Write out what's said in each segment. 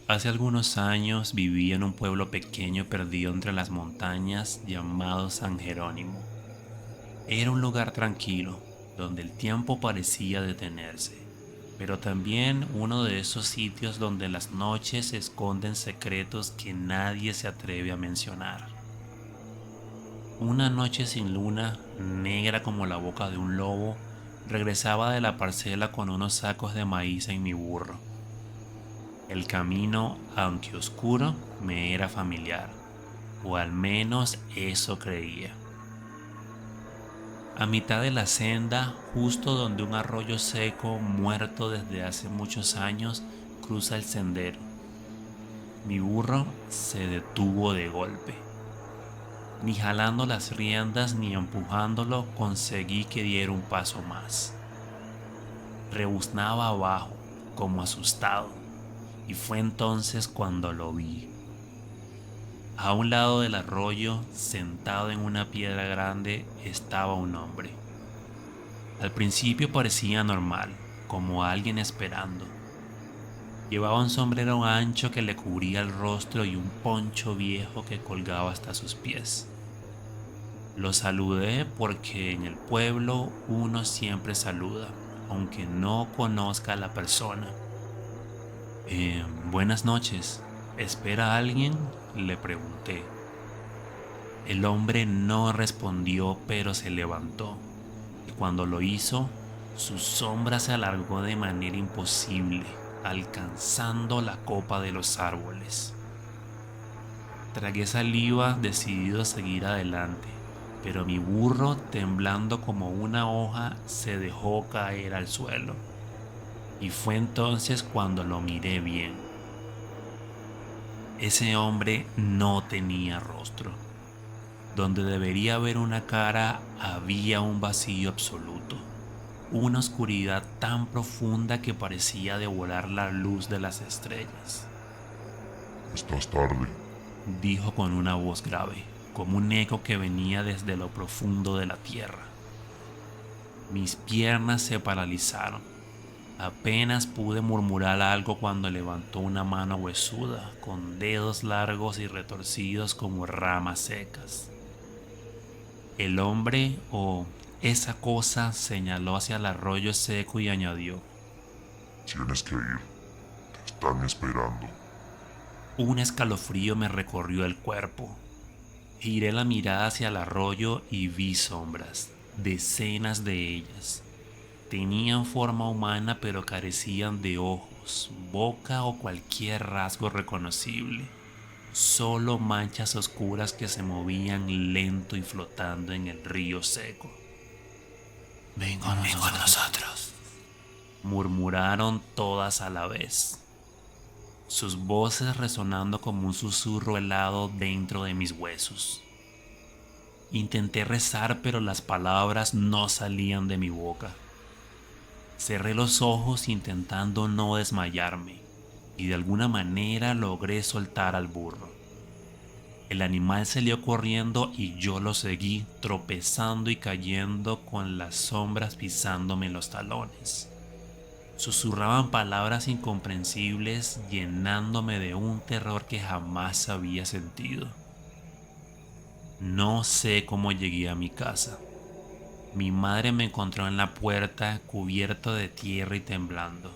Hace algunos años viví en un pueblo pequeño perdido entre las montañas llamado San Jerónimo. Era un lugar tranquilo, donde el tiempo parecía detenerse, pero también uno de esos sitios donde en las noches se esconden secretos que nadie se atreve a mencionar. Una noche sin luna, negra como la boca de un lobo, regresaba de la parcela con unos sacos de maíz en mi burro. El camino, aunque oscuro, me era familiar, o al menos eso creía. A mitad de la senda, justo donde un arroyo seco, muerto desde hace muchos años, cruza el sendero, mi burro se detuvo de golpe. Ni jalando las riendas ni empujándolo conseguí que diera un paso más. Rebuznaba abajo, como asustado, y fue entonces cuando lo vi. A un lado del arroyo, sentado en una piedra grande, estaba un hombre. Al principio parecía normal, como alguien esperando. Llevaba un sombrero ancho que le cubría el rostro y un poncho viejo que colgaba hasta sus pies. Lo saludé porque en el pueblo uno siempre saluda, aunque no conozca a la persona. Buenas noches. ¿Espera a alguien?, le pregunté. El hombre no respondió, pero se levantó, y cuando lo hizo, su sombra se alargó de manera imposible, alcanzando la copa de los árboles. Tragué saliva, decidido a seguir adelante, pero mi burro, temblando como una hoja, se dejó caer al suelo, y fue entonces cuando lo miré bien. Ese hombre no tenía rostro. Donde debería haber una cara, había un vacío absoluto, una oscuridad tan profunda que parecía devorar la luz de las estrellas. Estás tarde. Dijo con una voz grave, como un eco que venía desde lo profundo de la tierra. Mis piernas se paralizaron. Apenas pude murmurar algo cuando levantó una mano huesuda, con dedos largos y retorcidos como ramas secas. El hombre o esa cosa señaló hacia el arroyo seco y añadió: Tienes que ir. Te están esperando. un escalofrío me recorrió el cuerpo. Giré la mirada hacia el arroyo y vi sombras, decenas de ellas. Tenían forma humana pero carecían de ojos, boca o cualquier rasgo reconocible. Solo manchas oscuras que se movían lento y flotando en el río seco. Ven con nosotros, murmuraron todas a la vez, sus voces resonando como un susurro helado dentro de mis huesos. Intenté rezar, pero las palabras no salían de mi boca. Cerré los ojos intentando no desmayarme, y de alguna manera logré soltar al burro. El animal salió corriendo y yo lo seguí, tropezando y cayendo con las sombras pisándome los talones. Susurraban palabras incomprensibles, llenándome de un terror que jamás había sentido. No sé cómo llegué a mi casa. Mi madre me encontró en la puerta, cubierto de tierra y temblando.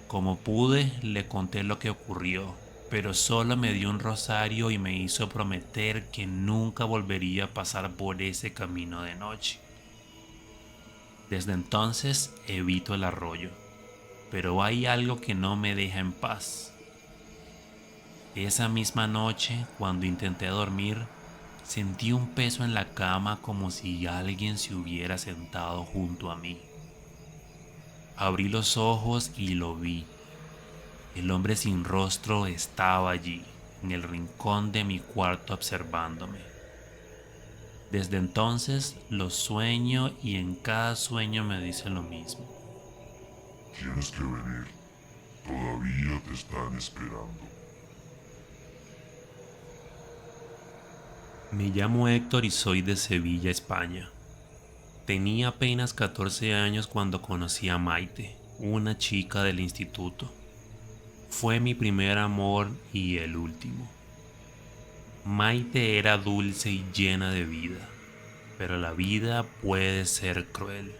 Como pude, le conté lo que ocurrió, pero solo me dio un rosario y me hizo prometer que nunca volvería a pasar por ese camino de noche. Desde entonces evito el arroyo, pero hay algo que no me deja en paz. Esa misma noche, cuando intenté dormir, sentí un peso en la cama como si alguien se hubiera sentado junto a mí. Abrí los ojos y lo vi. El hombre sin rostro estaba allí, en el rincón de mi cuarto observándome. Desde entonces lo sueño y en cada sueño me dice lo mismo. Tienes que venir. Todavía te están esperando. Me llamo Héctor y soy de Sevilla, España. Tenía apenas 14 años cuando conocí a Maite, una chica del instituto. Fue mi primer amor y el último. Maite era dulce y llena de vida, pero la vida puede ser cruel,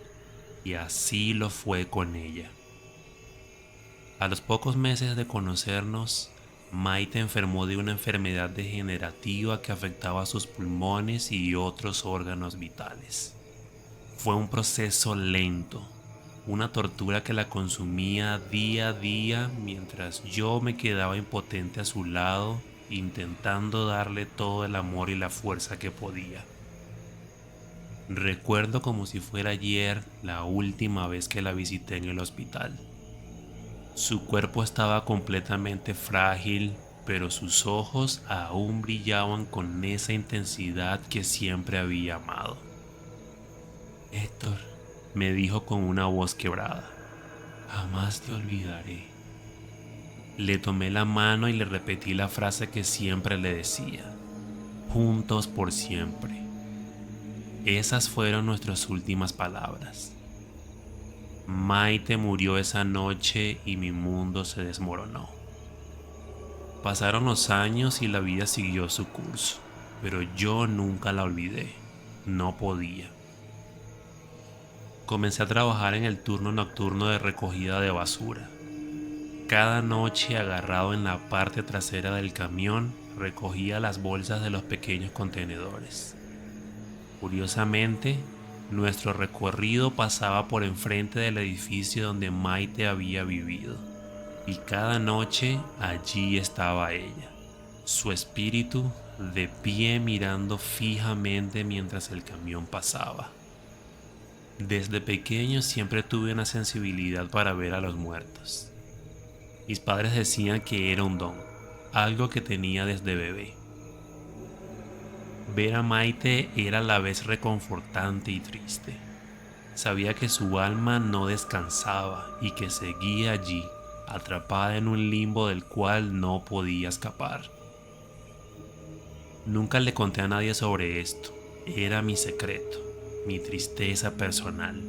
y así lo fue con ella. A los pocos meses de conocernos, Maite enfermó de una enfermedad degenerativa que afectaba sus pulmones y otros órganos vitales. Fue un proceso lento, una tortura que la consumía día a día mientras yo me quedaba impotente a su lado, intentando darle todo el amor y la fuerza que podía. Recuerdo como si fuera ayer la última vez que la visité en el hospital. Su cuerpo estaba completamente frágil, pero sus ojos aún brillaban con esa intensidad que siempre había amado. Héctor, me dijo con una voz quebrada, jamás te olvidaré. Le tomé la mano y le repetí la frase que siempre le decía, juntos por siempre. Esas fueron nuestras últimas palabras. Maite murió esa noche y mi mundo se desmoronó. Pasaron los años y la vida siguió su curso, pero yo nunca la olvidé. No podía. Comencé a trabajar en el turno nocturno de recogida de basura. Cada noche, agarrado en la parte trasera del camión, recogía las bolsas de los pequeños contenedores. Curiosamente, nuestro recorrido pasaba por enfrente del edificio donde Maite había vivido, y cada noche allí estaba ella, su espíritu de pie mirando fijamente mientras el camión pasaba. Desde pequeño siempre tuve una sensibilidad para ver a los muertos. Mis padres decían que era un don, algo que tenía desde bebé. Ver a Maite era a la vez reconfortante y triste. Sabía que su alma no descansaba y que seguía allí, atrapada en un limbo del cual no podía escapar. Nunca le conté a nadie sobre esto, era mi secreto, mi tristeza personal.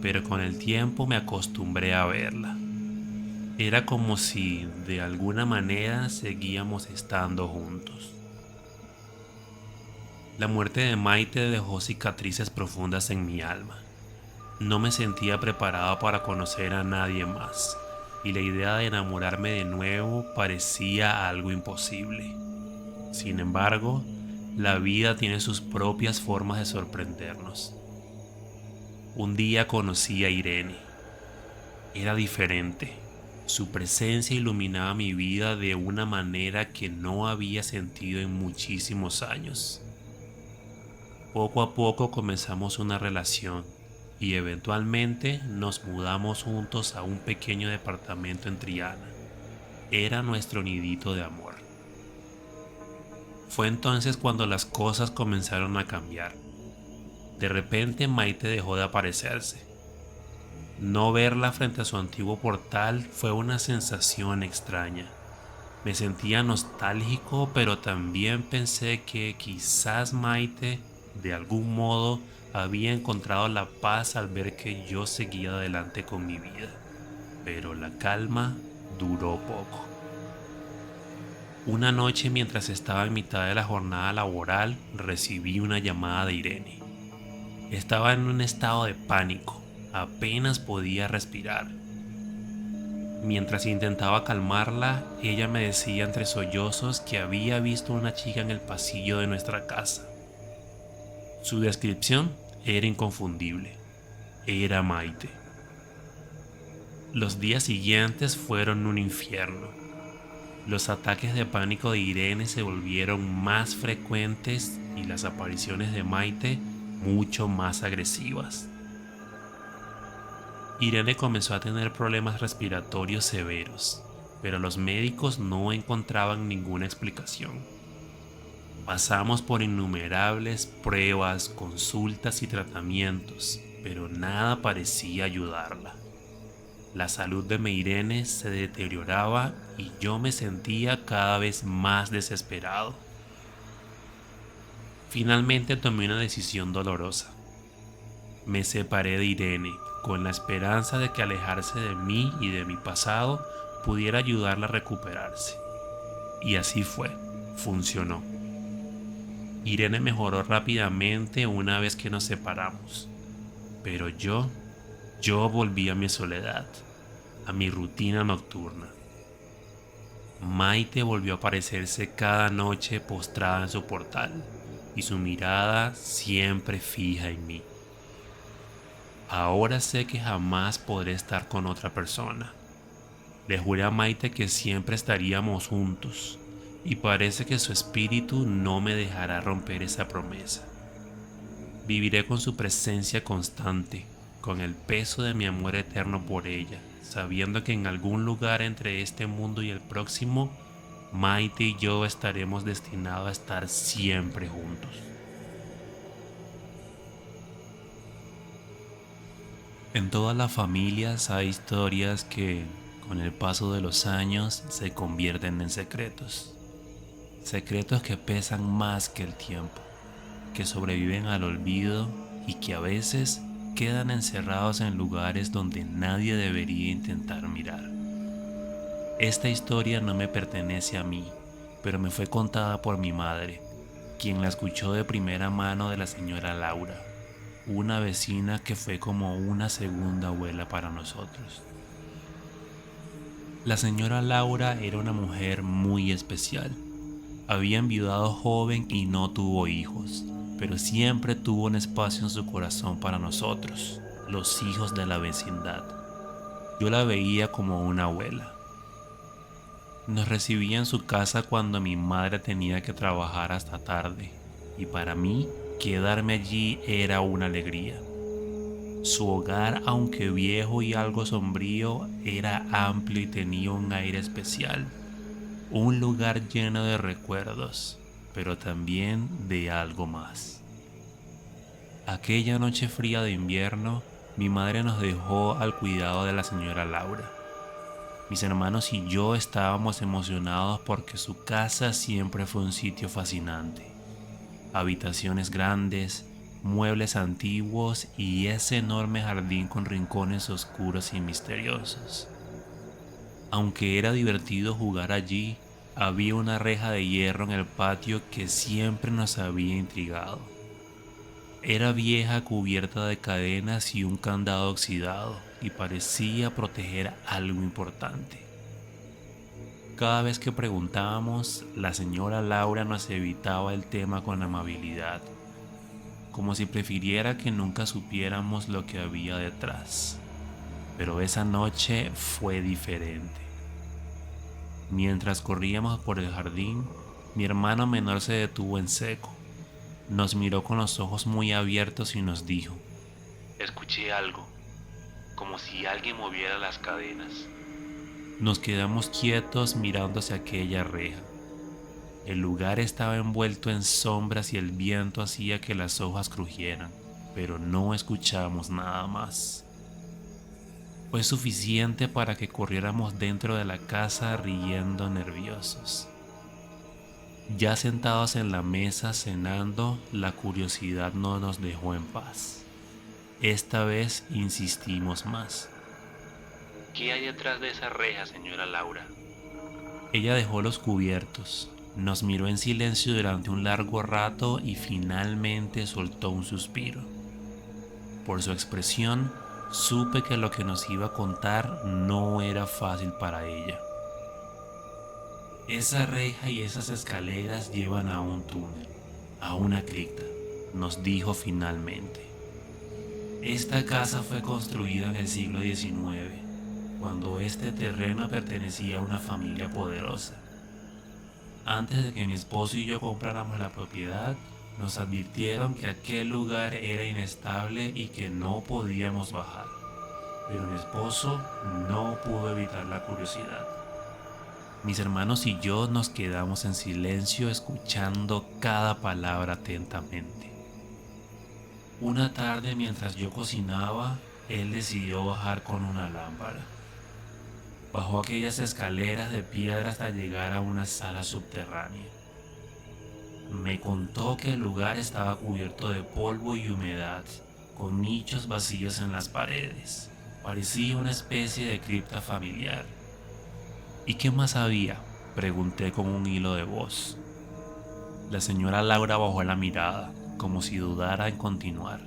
Pero con el tiempo me acostumbré a verla. Era como si, de alguna manera, seguíamos estando juntos. La muerte de Maite dejó cicatrices profundas en mi alma. No me sentía preparado para conocer a nadie más, y la idea de enamorarme de nuevo parecía algo imposible. Sin embargo, la vida tiene sus propias formas de sorprendernos. Un día conocí a Irene. Era diferente. Su presencia iluminaba mi vida de una manera que no había sentido en muchísimos años. Poco a poco comenzamos una relación y eventualmente nos mudamos juntos a un pequeño departamento en Triana. Era nuestro nidito de amor. Fue entonces cuando las cosas comenzaron a cambiar. De repente Maite dejó de aparecerse. No verla frente a su antiguo portal fue una sensación extraña. Me sentía nostálgico, pero también pensé que quizás Maite, de algún modo, había encontrado la paz al ver que yo seguía adelante con mi vida. Pero la calma duró poco. Una noche, mientras estaba en mitad de la jornada laboral, recibí una llamada de Irene. Estaba en un estado de pánico, apenas podía respirar. Mientras intentaba calmarla, ella me decía entre sollozos que había visto una chica en el pasillo de nuestra casa. Su descripción era inconfundible. Era Maite. Los días siguientes fueron un infierno. Los ataques de pánico de Irene se volvieron más frecuentes y las apariciones de Maite mucho más agresivas. Irene comenzó a tener problemas respiratorios severos, pero los médicos no encontraban ninguna explicación. Pasamos por innumerables pruebas, consultas y tratamientos, pero nada parecía ayudarla. La salud de Irene se deterioraba y yo me sentía cada vez más desesperado. Finalmente tomé una decisión dolorosa. Me separé de Irene con la esperanza de que alejarse de mí y de mi pasado pudiera ayudarla a recuperarse. Y así fue, funcionó. Irene mejoró rápidamente una vez que nos separamos, pero yo volví a mi soledad, a mi rutina nocturna. Maite volvió a aparecerse cada noche postrada en su portal y su mirada siempre fija en mí. Ahora sé que jamás podré estar con otra persona. Le juré a Maite que siempre estaríamos juntos y parece que su espíritu no me dejará romper esa promesa. Viviré con su presencia constante, con el peso de mi amor eterno por ella, sabiendo que en algún lugar entre este mundo y el próximo, Maite y yo estaremos destinados a estar siempre juntos. En todas las familias hay historias que, con el paso de los años, se convierten en secretos. Secretos que pesan más que el tiempo, que sobreviven al olvido y que a veces quedan encerrados en lugares donde nadie debería intentar mirar. Esta historia no me pertenece a mí, pero me fue contada por mi madre, quien la escuchó de primera mano de la señora Laura, una vecina que fue como una segunda abuela para nosotros. La señora Laura era una mujer muy especial. Había enviudado joven y no tuvo hijos, pero siempre tuvo un espacio en su corazón para nosotros, los hijos de la vecindad. Yo la veía como una abuela. Nos recibía en su casa cuando mi madre tenía que trabajar hasta tarde, y para mí quedarme allí era una alegría. Su hogar, aunque viejo y algo sombrío, era amplio y tenía un aire especial. Un lugar lleno de recuerdos, pero también de algo más. Aquella noche fría de invierno, mi madre nos dejó al cuidado de la señora Laura. Mis hermanos y yo estábamos emocionados porque su casa siempre fue un sitio fascinante. Habitaciones grandes, muebles antiguos y ese enorme jardín con rincones oscuros y misteriosos. Aunque era divertido jugar allí, había una reja de hierro en el patio que siempre nos había intrigado. Era vieja, cubierta de cadenas y un candado oxidado, y parecía proteger algo importante. Cada vez que preguntábamos, la señora Laura nos evitaba el tema con amabilidad, como si prefiriera que nunca supiéramos lo que había detrás. Pero esa noche fue diferente. Mientras corríamos por el jardín, mi hermano menor se detuvo en seco. Nos miró con los ojos muy abiertos y nos dijo: escuché algo, como si alguien moviera las cadenas. Nos quedamos quietos mirando hacia aquella reja. El lugar estaba envuelto en sombras y el viento hacía que las hojas crujieran, pero no escuchamos nada más. Fue suficiente para que corriéramos dentro de la casa riendo nerviosos. Ya sentados en la mesa cenando, la curiosidad no nos dejó en paz. Esta vez insistimos más. ¿Qué hay detrás de esa reja, señora Laura? Ella dejó los cubiertos, nos miró en silencio durante un largo rato y finalmente soltó un suspiro. Por su expresión, supe que lo que nos iba a contar no era fácil para ella. Esa reja y esas escaleras llevan a un túnel, a una cripta, nos dijo finalmente. Esta casa fue construida en el siglo XIX, cuando este terreno pertenecía a una familia poderosa. Antes de que mi esposo y yo compráramos la propiedad, nos advirtieron que aquel lugar era inestable y que no podíamos bajar. Pero mi esposo no pudo evitar la curiosidad. Mis hermanos y yo nos quedamos en silencio escuchando cada palabra atentamente. Una tarde, mientras yo cocinaba, él decidió bajar con una lámpara. Bajó aquellas escaleras de piedra hasta llegar a una sala subterránea. Me contó que el lugar estaba cubierto de polvo y humedad, con nichos vacíos en las paredes. Parecía una especie de cripta familiar. ¿Y qué más había? Pregunté con un hilo de voz. La señora Laura bajó la mirada, como si dudara en continuar.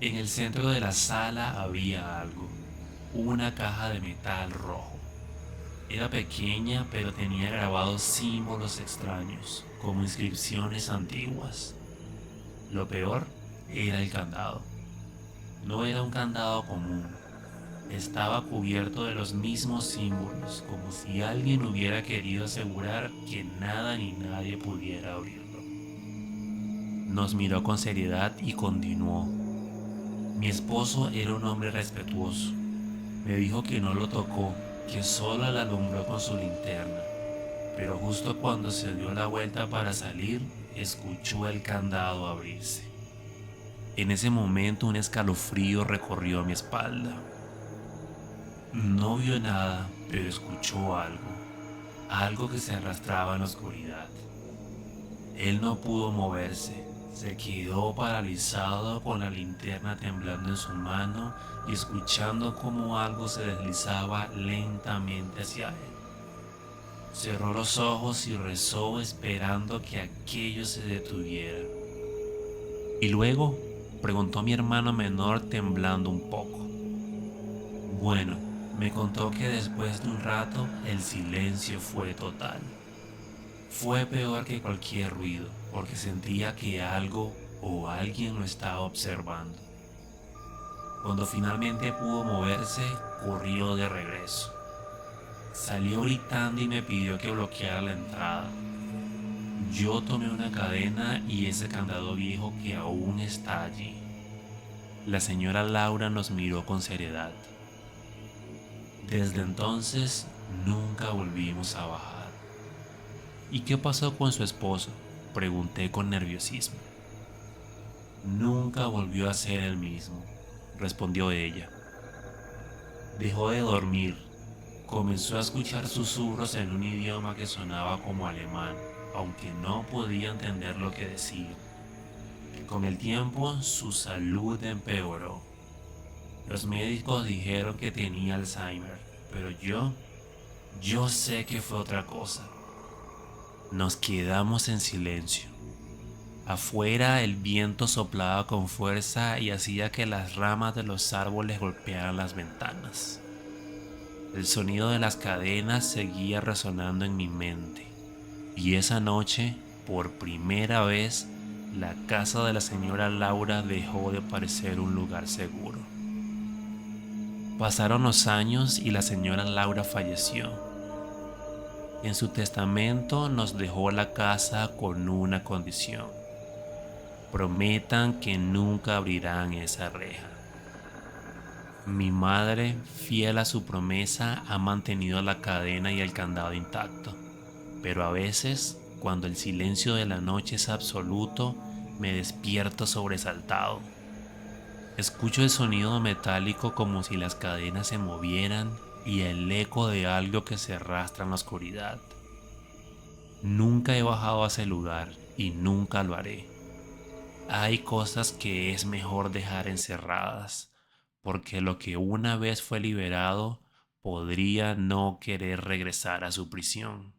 En el centro de la sala había algo, una caja de metal rojo. Era pequeña, pero tenía grabados símbolos extraños, como inscripciones antiguas. Lo peor era el candado. No era un candado común. Estaba cubierto de los mismos símbolos, como si alguien hubiera querido asegurar que nada ni nadie pudiera abrirlo. Nos miró con seriedad y continuó. Mi esposo era un hombre respetuoso. Me dijo que no lo tocó, que solo la alumbró con su linterna. Pero justo cuando se dio la vuelta para salir, escuchó el candado abrirse. En ese momento un escalofrío recorrió mi espalda. No vio nada, pero escuchó algo que se arrastraba en la oscuridad. Él no pudo moverse, se quedó paralizado con la linterna temblando en su mano y escuchando cómo algo se deslizaba lentamente hacia él. Cerró los ojos y rezó esperando que aquello se detuviera. ¿Y luego? Preguntó mi hermano menor temblando un poco. Bueno, me contó que después de un rato el silencio fue total. Fue peor que cualquier ruido, porque sentía que algo o alguien lo estaba observando. Cuando finalmente pudo moverse, corrió de regreso. Salió gritando y me pidió que bloqueara la entrada. Yo tomé una cadena y ese candado viejo que aún está allí. La señora Laura nos miró con seriedad. Desde entonces nunca volvimos a bajar. ¿Y qué pasó con su esposo? Pregunté con nerviosismo. Nunca volvió a ser el mismo, respondió ella. Dejó de dormir. Comenzó a escuchar susurros en un idioma que sonaba como alemán, aunque no podía entender lo que decía. Con el tiempo, su salud empeoró. Los médicos dijeron que tenía Alzheimer, pero yo sé que fue otra cosa. Nos quedamos en silencio. Afuera el viento soplaba con fuerza y hacía que las ramas de los árboles golpearan las ventanas. El sonido de las cadenas seguía resonando en mi mente. Y esa noche, por primera vez, la casa de la señora Laura dejó de parecer un lugar seguro. Pasaron los años y la señora Laura falleció. En su testamento nos dejó la casa con una condición. Prometan que nunca abrirán esa reja. Mi madre, fiel a su promesa, ha mantenido la cadena y el candado intacto. Pero a veces, cuando el silencio de la noche es absoluto, me despierto sobresaltado. Escucho el sonido metálico como si las cadenas se movieran y el eco de algo que se arrastra en la oscuridad. Nunca he bajado a ese lugar y nunca lo haré. Hay cosas que es mejor dejar encerradas, porque lo que una vez fue liberado podría no querer regresar a su prisión.